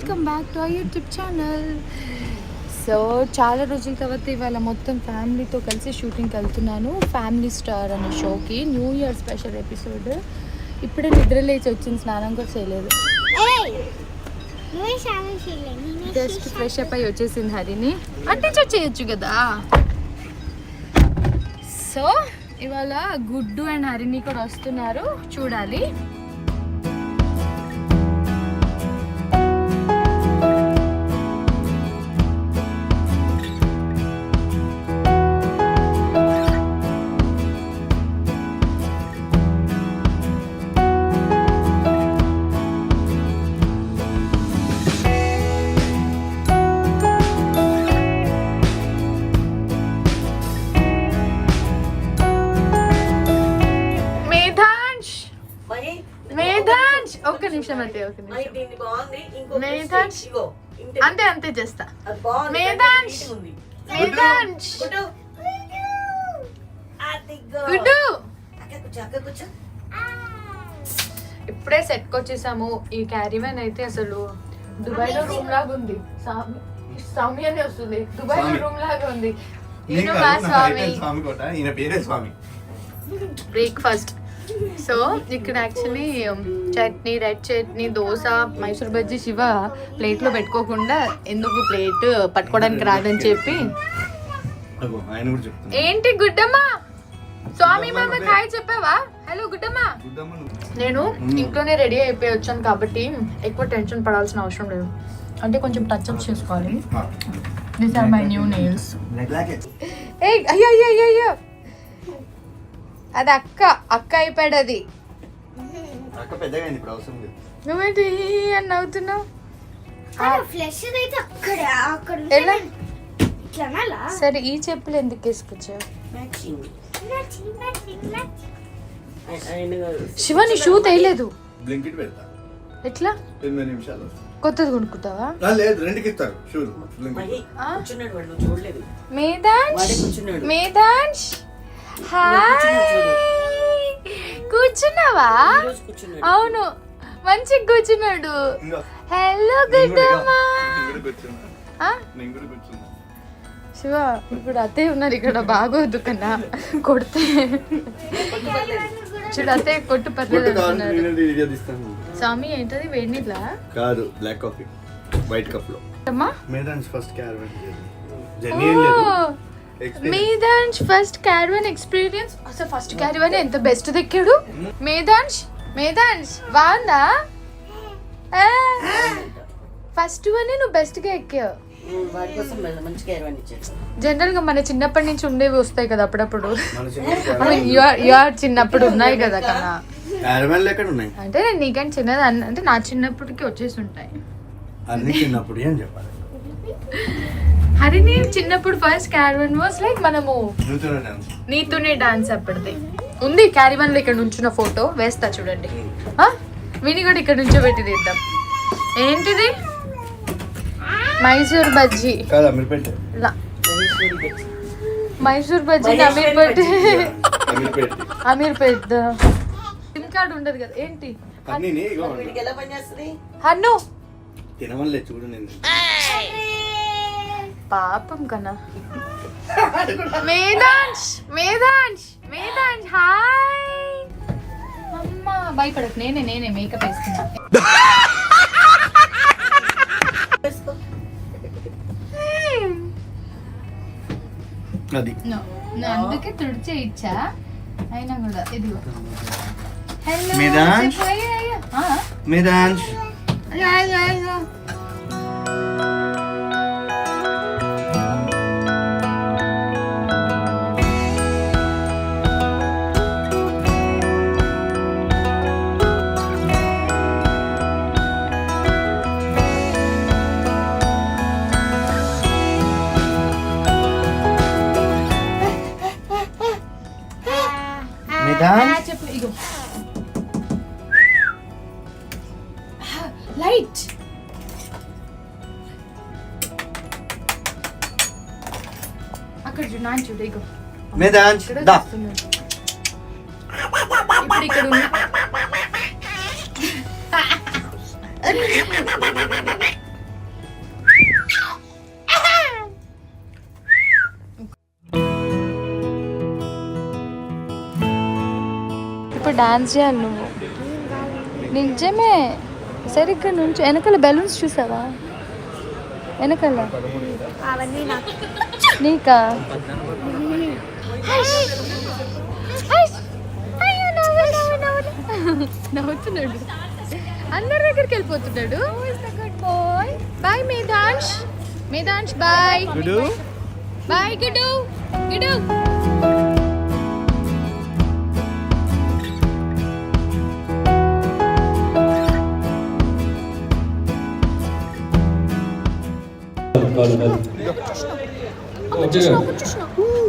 Welcome back to our YouTube channel. So చాలా రోజుల తర్వాత ఇవాళ మొత్తం ఫ్యామిలీతో కలిసి షూటింగ్కి వెళ్తున్నాను. ఫ్యామిలీ స్టార్ అనే షోకి న్యూ ఇయర్ స్పెషల్ ఎపిసోడ్. ఇప్పుడే నిద్ర లేచి వచ్చింది, స్నానం కూడా చేయలేదు, జస్ట్ ఫ్రెష్ అప్ అయ్యి వచ్చేసింది. హరిని అంటే చేయొచ్చు కదా. సో ఇవాళ గుడ్డు అండ్ హరిని కూడా వస్తున్నారు, చూడాలి. ఒక్క నిమిషం అంటే అంతే అంతే చేస్తా. ఇప్పుడే సెట్కి వచ్చేసాము. ఈ క్యారీవన్ అయితే అసలు దుబాయ్ లో రూమ్ లాగా ఉంది. స్వామి అని వస్తుంది, దుబాయ్ లో రూమ్ లాగా ఉంది. స్వామి బ్రేక్ఫాస్ట్. సో ఇక్కడ యాక్చువల్లీ చట్నీ, రెడ్ చట్నీ, దోశ, మైసూర్ బజ్జీ శివ ప్లేట్లో పెట్టుకోకుండా ఎందుకు ప్లేట్ పట్టుకోవడానికి రాదని చెప్పి. ఏంటి గుడ్డమ్మ, స్వామి మామ హాయ్ చెప్పావా? హలో గుడ్డమ్మ. నేను ఇంట్లోనే రెడీ అయిపోయి వచ్చాను కాబట్టి ఎక్కువ టెన్షన్ పడాల్సిన అవసరం లేదు. అంటే కొంచెం టచ్ అప్ చేసుకోవాలి. These are my new nails. అయ్యో అయ్యో అయ్యో, అది అక్క అయిపోయాడు. అది నువ్వేంటి అని నవ్వుతున్నావు? సరే ఈ చెప్పులు ఎందుకు వేసుకొచ్చావు? శివ నీ షూ తేయలేదు. ఎట్లా కొత్తది కొనుక్కుంటావా? మేదాంష్ కూర్చున్నావా? అవును, మంచిగా కూర్చున్నాడు. హలో గుడ్డమ్మా. శివ ఇప్పుడు అత్తయ్య ఉన్నారు ఇక్కడ, బాగోదు కన్నా కొడితే. చూడు అత్తయ్య కొట్టు పర్లేదు. స్వామి ఏంటది? వేడి నీళ్ళ కాదు, బ్లాక్ కాఫీ వైట్ కప్ లో. మేదాంష్ ఫస్ట్ క్యారవన్ ఎక్స్పీరియన్స్. అసలు ఫస్ట్ క్యారవన్ ఎంత బెస్ట్ దెక్కాడు మేదాంష్. బాగుందా? ఫస్ట్ వన్ నువ్వు బెస్ట్ గా ఎక్కావు. జనరల్ గా మన చిన్నప్పటి నుంచి ఉండేవి వస్తాయి కదా అప్పుడప్పుడు. చిన్నప్పుడు ఉన్నాయి కదా కన్నా. అంటే నేను నీకంటే చిన్నది అంటే నా చిన్నప్పటికి వచ్చేసి ఉంటాయి. హరిని చిన్నప్పుడు ఫస్ట్ క్యారవన్ వాస్ లైక్ మనము నీతోనే డాన్స్ అప్పటిది ఉంది. క్యారవన్ లో ఇక్కడ నుంచున్న ఫోటో వేస్తా చూడండి. విని కూడా ఇక్కడ నుంచో పెట్టి తీద్దాం. ఏంటిది? మైసూర్ బజ్జీ. మైసూర్ బజ్జీ అమీర్పేట్. సిమ్ కార్డ్ ఉండదు కదా. ఏంటి హన్ను పాపం కన్నా. మేదాంష్ హాయ్. అమ్మా భయపడకు, నేనే మేకప్ వేసుకున్నా. అందుకే తుడిచే ఇచ్చా. అయినా కూడా ఇదిగో. హలో మేదాంష్. లైట్ అక్కడ చూడు. ఇగో మేదాంష్ ఇప్పుడు ఇక్కడ డాన్స్ చేయాలి నువ్వు. నిజమే. సరిగ్గా నుంచి వెనకాల బెలూన్స్ చూసావా? వెనకాల నీకా? నవ్వుతున్నాడు, అందరి దగ్గరికి వెళ్ళిపోతున్నాడు. Bye Medhansh. Medhansh bye. Bye గుడు. గుడు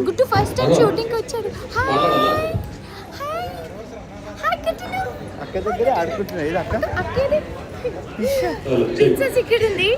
గుడ్డు ఫస్ట్ టైం షూటింగ్ వచ్చాడు. అక్క దగ్గర ఆడుకుంటున్నా. ఇది అక్క ప్రిన్సెస్ ఇక్కడ ఉంది.